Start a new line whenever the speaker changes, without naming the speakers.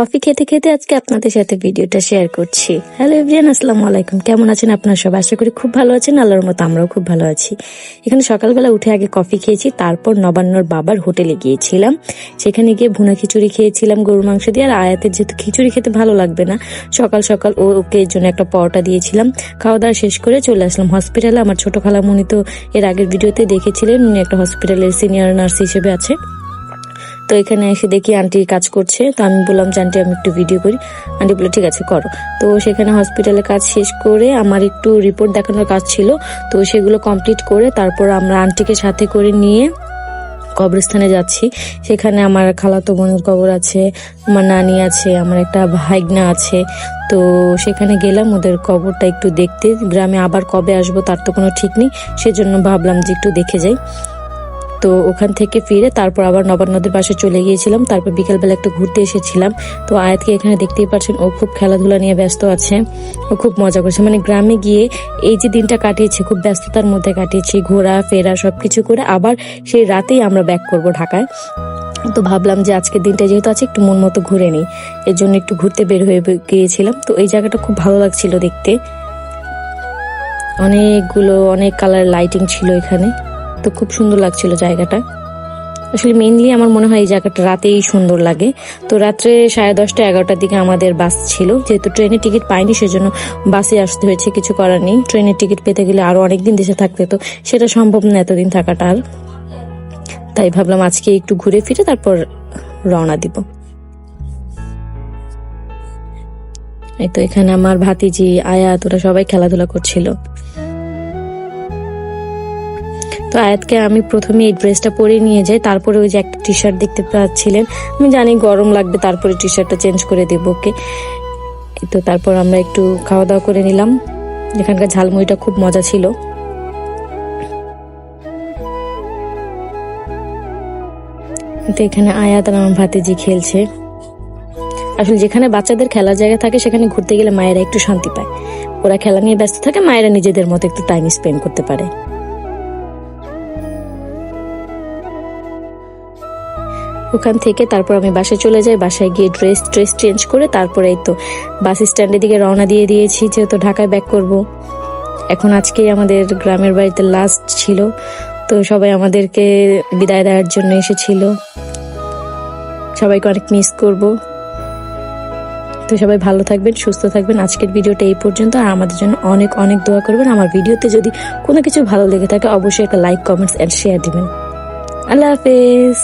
Coffee খেতে খেতে আজকে আপনাদের সাথে ভিডিওটা শেয়ার করছি। হ্যালো এভরিওয়ান, আসসালামু আলাইকুম। কেমন আছেন আপনারা সবাই? আশা করি খুব ভালো আছেন। আল্লাহর মতো আমরাও খুব ভালো আছি। এখানে সকালবেলা উঠে আগে কফি খেয়েছি, তারপর নবান্নর বাবার হোটেলে গিয়েছিলাম। সেখানে গিয়ে ভুনা খিচুড়ি খেয়েছিলাম গরুর মাংস দিয়ে। আর আয়াতের যেহেতু খিচুড়ি খেতে ভালো লাগবে না, সকাল সকাল ওকে এর জন্য একটা পরোটা দিয়েছিলাম। খাওয়া দাওয়া শেষ করে চলে আসলাম হসপিটালে। আমার ছোট খালামণি তো এর আগের ভিডিওতে দেখেছিলেন, উনি একটা হসপিটালের সিনিয়র নার্স হিসেবে আছে। তো এখানে এসে দেখি আন্টি কাজ করছে। তো আমি বললাম যে আন্টি আমি একটু ভিডিও করি। আন্টি বললো ঠিক আছে করো। তো সেখানে হসপিটালে কাজ শেষ করে আমার একটু রিপোর্ট দেখানোর কাজ ছিল, তো সেগুলো কমপ্লিট করে তারপর আমরা আন্টিকে সাথে করে নিয়ে কবরস্থানে যাচ্ছি। সেখানে আমার খালাতো বোনের কবর আছে, আমার নানি আছে, আমার একটা ভাইগনা আছে। তো সেখানে গেলাম ওদের কবরটা একটু দেখতে। গ্রামে আবার কবে আসবো তার তো কোনো ঠিক নেই, সেজন্য ভাবলাম যে একটু দেখে যাই। তো ওখান থেকে ফিরে তারপর আবার নবান্নদের পাশে চলে গিয়েছিলাম। তারপর বিকেলবেলা একটু ঘুরতে এসেছিলাম। তো আয়াতকে এখানে দেখতেই পাচ্ছেন, ও খুব খেলাধুলা নিয়ে ব্যস্ত আছে, ও খুব মজা করছে। মানে গ্রামে গিয়ে এই যে দিনটা কাটিয়েছে খুব ব্যস্ততার মধ্যে কাটিয়েছি, ঘোরা ফেরা সবকিছু করে আবার সেই রাতেই আমরা ব্যাক করব ঢাকায়। তো ভাবলাম যে আজকের দিনটা যেহেতু আছে একটু মন মতো ঘুরে নিই, এর জন্য একটু ঘুরতে বের হয়ে গিয়েছিলাম। তো এই জায়গাটা খুব ভালো লাগছিল দেখতে, অনেক কালার লাইটিং ছিল এখানে। তো খুব সুন্দর লাগছিল জায়গাটা। আসলে মেইনলি আমার মনে হয় এই জায়গাটা রাতেই সুন্দর লাগে। তো রাত্রে 10:30 11টার দিকে আমাদের বাস ছিল, যেহেতু ট্রেনের টিকিট পাইনি সেজন্য বাসে আসতে হয়েছে, কিছু করার নেই। ট্রেনের টিকিট পেতে গেলে আরো অনেকদিন দেশে থাকতে, তো সেটা সম্ভব না এতদিন থাকাটা আর। তাই ভাবলাম আজকে একটু ঘুরে ফিরে তারপর রওনা দিব। এই তো এখানে আমার ভাতিজি আয়াত ওরা সবাই খেলাধুলা করছিল। তো আয়াতকে আমি প্রথমে এই ড্রেসটা পরে নিয়ে যাই, তারপরে ওই যে একটা টি শার্ট দেখতে পাচ্ছিলেন, আমি জানি গরম লাগবে, তারপরে টি শার্টটা চেঞ্জ করে দেবো ওকে। তো তারপর আমরা একটু খাওয়া দাওয়া করে নিলাম। এখানকার ঝালমুড়িটা খুব মজা ছিল। তো এখানে আয়াত আর আমার ভাতিজি খেলছে। আসলে যেখানে বাচ্চাদের খেলার জায়গা থাকে সেখানে ঘুরতে গেলে মায়েরা একটু শান্তি পায়। ওরা খেলা নিয়ে ব্যস্ত থাকে, মায়েরা নিজেদের মতো একটু টাইম স্পেন্ড করতে পারে। ওখান থেকে তারপর আমি বাসায় চলে যাই। বাসায় গিয়ে ড্রেস চেঞ্জ করে তারপরে এই তো বাস স্ট্যান্ডের দিকে রওনা দিয়ে দিয়েছি, যেহেতু ঢাকায় ব্যাক করব। এখন আজকেই আমাদের গ্রামের বাড়িতে লাস্ট ছিল, তো সবাই আমাদেরকে বিদায় দেওয়ার জন্য এসেছিল। সবাইকে অনেক মিস করব। তো সবাই ভালো থাকবেন, সুস্থ থাকবেন। আজকের ভিডিওটা এই পর্যন্ত। আর আমাদের জন্য অনেক অনেক দোয়া করবেন। আমার ভিডিওতে যদি কোনো কিছু ভালো লেগে থাকে অবশ্যই একটা লাইক, কমেন্টস এন্ড শেয়ার দিবেন। আল্লাহ হাফেজ।